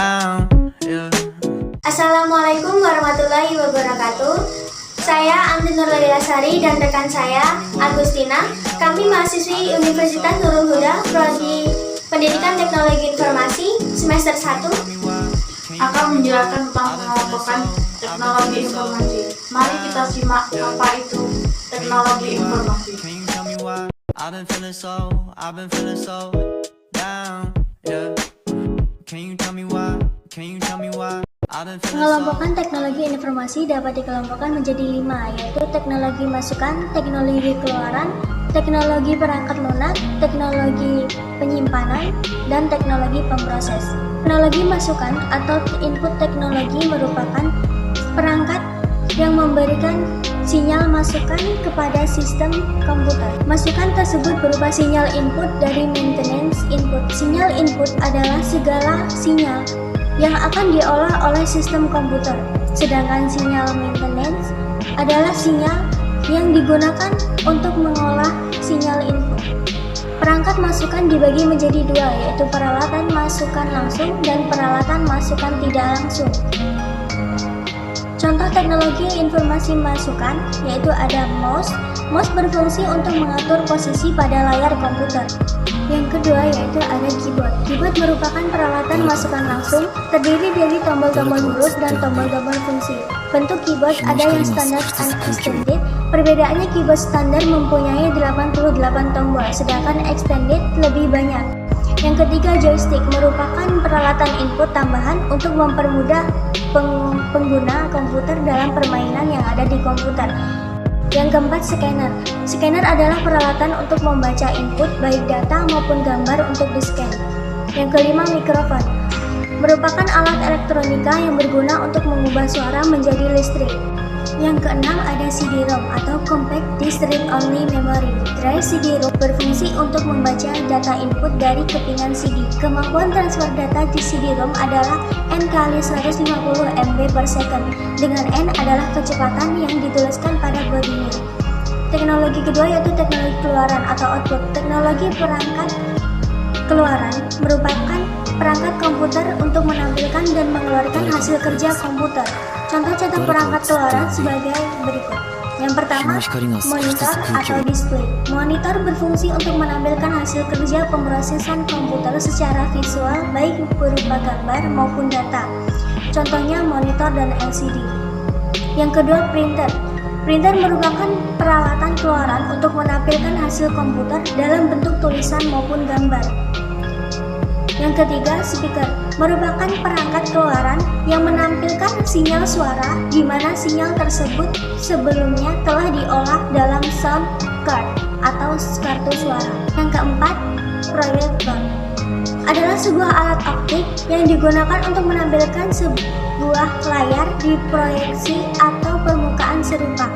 down, yeah. Assalamualaikum warahmatullahi wabarakatuh. Saya Anti Nurlayasari dan rekan saya Agustina. Kami mahasiswi Universitas Nurul Huda, Prodi Pendidikan Teknologi Informasi semester 1 akan menjelaskan tentang pengelompokan teknologi informasi. Mari kita simak apa itu teknologi informasi. Can you tell me why I've been feeling so down, yeah. Can you tell me why I've been feeling so. Pengelompokan teknologi informasi dapat dikelompokkan menjadi 5, yaitu teknologi masukan, teknologi keluaran, teknologi perangkat lunak, teknologi penyimpanan, dan teknologi pemproses. Teknologi masukan atau input teknologi merupakan perangkat yang memberikan sinyal masukan kepada sistem komputer. Masukan tersebut berupa sinyal input dari maintenance input. Sinyal input adalah segala sinyal yang akan diolah oleh sistem komputer, sedangkan sinyal maintenance adalah sinyal yang digunakan untuk mengolah sinyal input. Perangkat masukan dibagi menjadi 2, yaitu peralatan masukan langsung dan peralatan masukan tidak langsung. Contoh teknologi informasi masukan yaitu ada mouse. Mouse berfungsi untuk mengatur posisi pada layar komputer. Yang kedua yaitu ada keyboard. Keyboard merupakan peralatan masukan langsung, terdiri dari tombol-tombol huruf dan tombol-tombol fungsi. Bentuk keyboard ada yang standar dan extended. Perbedaannya keyboard standar mempunyai 88 tombol, sedangkan extended lebih banyak. Yang ketiga, joystick merupakan peralatan input tambahan untuk mempermudah pengguna komputer dalam permainan yang ada di komputer. Yang keempat, scanner. Scanner adalah peralatan untuk membaca input baik data maupun gambar untuk di-scan. Yang kelima, mikrofon merupakan alat elektronika yang berguna untuk mengubah suara menjadi listrik. Yang keenam ada CD-ROM atau Compact Disc Read Only Memory. Drive CD-ROM berfungsi untuk membaca data input dari kepingan CD. Kemampuan transfer data di CD-ROM adalah N kali 150 MB per second, dengan N adalah kecepatan yang dituliskan pada bodinya. Teknologi kedua yaitu teknologi keluaran atau output. Teknologi perangkat keluaran merupakan perangkat komputer untuk menampilkan dan mengeluarkan hasil kerja komputer. Contoh-contoh perangkat keluaran sebagai berikut. Yang pertama, monitor atau display. Monitor berfungsi untuk menampilkan hasil kerja pemrosesan komputer secara visual, baik berupa gambar maupun data. Contohnya monitor dan LCD. Yang kedua, printer. Printer merupakan peralatan keluaran untuk menampilkan hasil komputer dalam bentuk tulisan maupun gambar. Yang ketiga, speaker merupakan perangkat keluaran yang menampilkan sinyal suara di mana sinyal tersebut sebelumnya telah diolah dalam sound card atau kartu suara. Yang keempat, proyektor adalah sebuah alat optik yang digunakan untuk menampilkan sebuah layar di proyeksi atau permukaan serupa.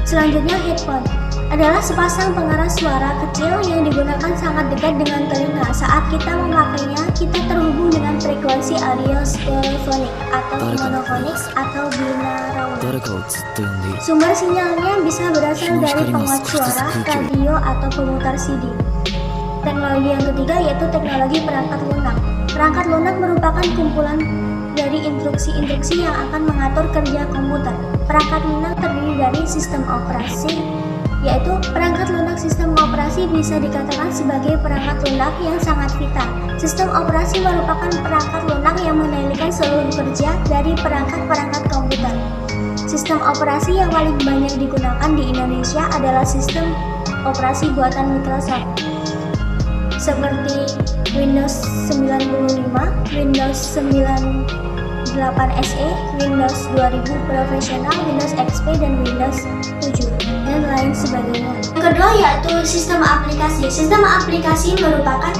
Selanjutnya, headphone adalah sepasang pengeras suara kecil yang digunakan sangat dekat dengan telinga. Saat kita memakainya, kita terhubung dengan frekuensi audio stereofonik atau monofonik atau binaural. Sumber sinyalnya bisa berasal dari penguat suara, radio, atau pemutar CD. Teknologi yang ketiga yaitu teknologi perangkat lunak. Perangkat lunak merupakan kumpulan dari instruksi-instruksi yang akan mengatur kerja komputer. Perangkat lunak terdiri dari sistem operasi, yaitu perangkat lunak sistem operasi bisa dikatakan sebagai perangkat lunak yang sangat vital. Sistem operasi merupakan perangkat lunak yang mengendalikan seluruh kerja dari perangkat-perangkat komputer. Sistem operasi yang paling banyak digunakan di Indonesia adalah sistem operasi buatan Microsoft, seperti Windows 95, Windows 98 SE, Windows 2000 Professional, Windows XP, dan Windows 7, dan lain sebagainya. Yang kedua yaitu sistem aplikasi. Sistem aplikasi merupakan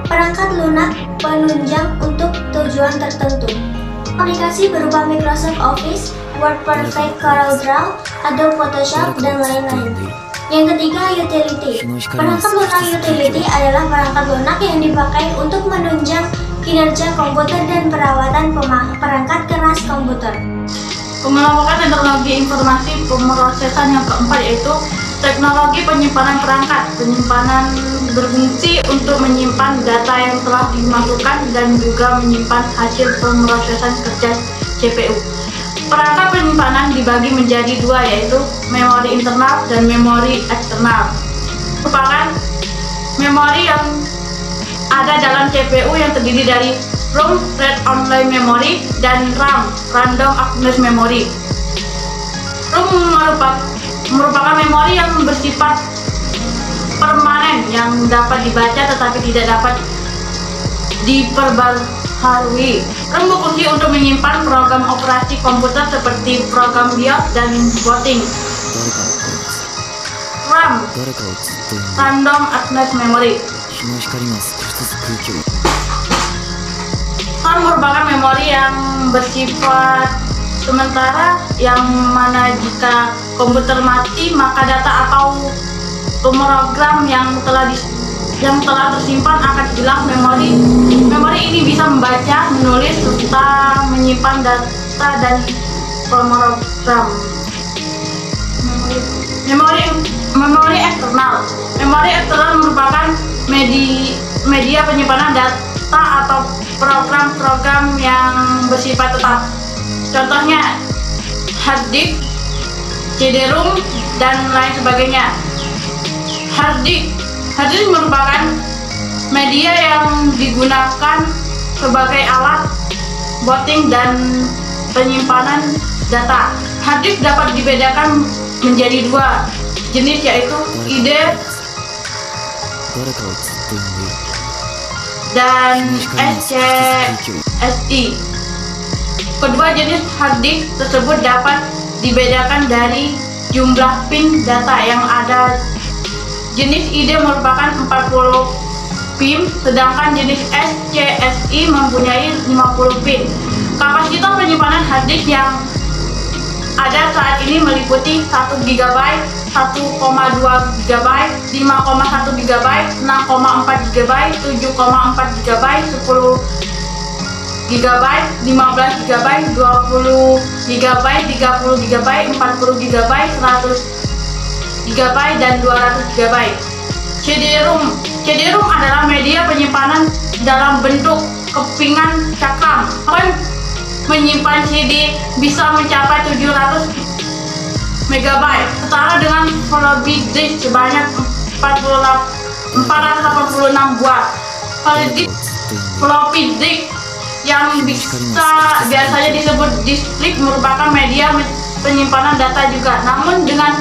perangkat lunak penunjang untuk tujuan tertentu. Aplikasi berupa Microsoft Office, Word Perfect, CorelDRAW, Adobe Photoshop, dan lain-lain. Yang ketiga, utility. Perangkat lunak utility adalah perangkat lunak yang dipakai untuk menunjang kinerja komputer dan perawatan perangkat keras komputer. Pengelompokan teknologi informasi pemrosesan yang keempat yaitu teknologi penyimpanan perangkat. Penyimpanan berfungsi untuk menyimpan data yang telah dimasukkan dan juga menyimpan hasil pemrosesan kerja CPU. Perangkat penyimpanan dibagi menjadi dua, yaitu memori internal dan memori eksternal. Merupakan memori yang ada dalam CPU yang terdiri dari ROM (Read-Only Memory) dan RAM (Random Access Memory). ROM merupakan memori yang bersifat permanen yang dapat dibaca tetapi tidak dapat diperbaharui. RAM berfungsi untuk menyimpan program operasi komputer seperti program BIOS dan booting. RAM (Random Access Memory). RAM merupakan memori yang bersifat sementara, yang mana jika komputer mati maka data atau program yang telah tersimpan akan hilang. Memori ini bisa membaca, menulis, serta menyimpan data dan program. Memori eksternal. Memori eksternal merupakan media penyimpanan data atau program-program yang bersifat tetap. Contohnya hard disk, CD-ROM, dan lain sebagainya. Hard disk merupakan media yang digunakan sebagai alat booting dan penyimpanan data. Hard disk dapat dibedakan menjadi dua jenis, yaitu ID dan SCSI. Kedua jenis hard disk tersebut dapat dibedakan dari jumlah pin data yang ada. Jenis ID merupakan 40 pin, sedangkan jenis SCSI mempunyai 50 pin. Kapasitas penyimpanan hard disk yang ada saat ini meliputi 1 GB, 1,2 GB, 5,1 GB, 6,4 GB, 7,4 GB, 10 GB, 15 GB, 20 GB, 30 GB, 40 GB, 100 GB, dan 200 GB. CD-ROM adalah media penyimpanan dalam bentuk kepingan cakram. Menyimpan CD bisa mencapai 700 MB, setara dengan floppy disk sebanyak 486 buah. Floppy disk yang biasanya disebut disk drive merupakan media penyimpanan data juga, namun dengan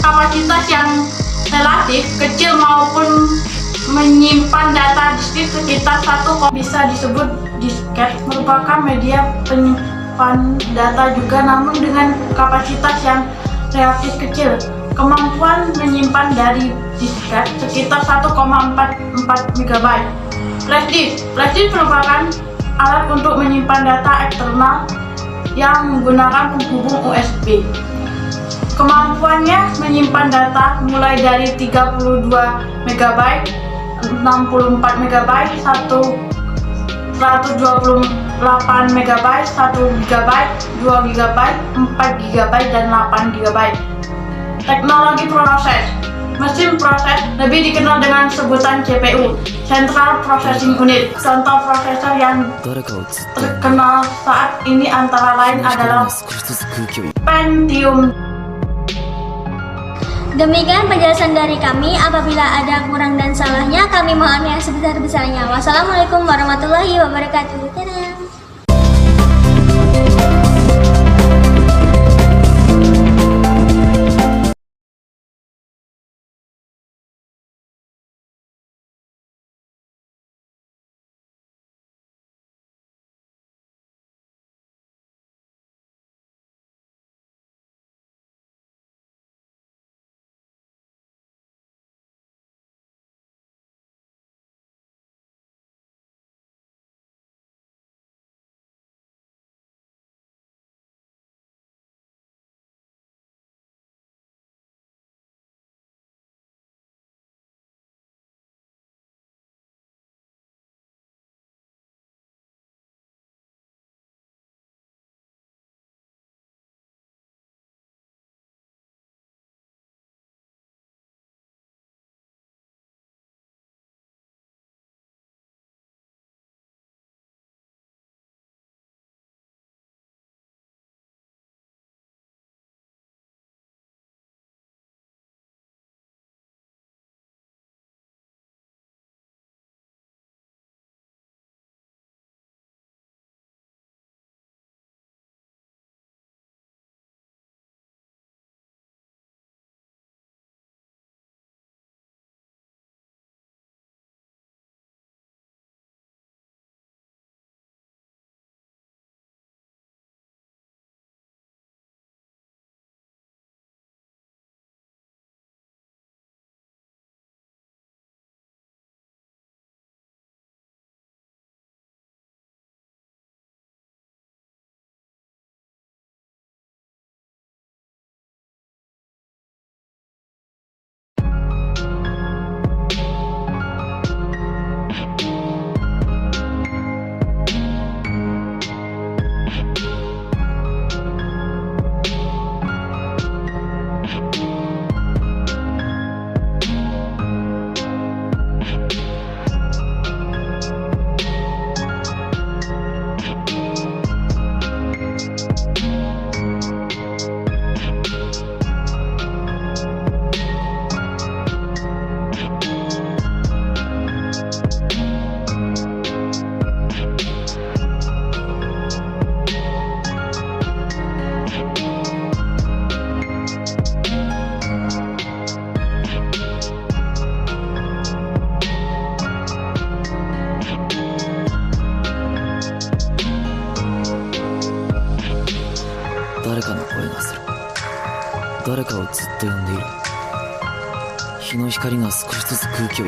kapasitas yang relatif kecil maupun menyimpan data disk sekitar 1, bisa disebut disket, merupakan media penyimpan data juga, namun dengan kapasitas yang relatif kecil. Kemampuan menyimpan dari disket sekitar 1,44 MB. Flash disk merupakan alat untuk menyimpan data eksternal yang menggunakan penghubung USB. Kemampuannya menyimpan data mulai dari 32 MB, 64 MB, 128 MB, 1 GB, 2 GB, 4 GB, dan 8 GB. Teknologi proses. Mesin proses lebih dikenal dengan sebutan CPU, Central Processing Unit. Contoh prosesor yang terkenal saat ini antara lain adalah Pentium. Demikian penjelasan dari kami. Apabila ada kurang dan salahnya, kami mohon yang sebesar-besarnya. Wassalamualaikum warahmatullahi wabarakatuh. Dadah. 誰かをずっと呼んでいる。日の光が少しずつ空気を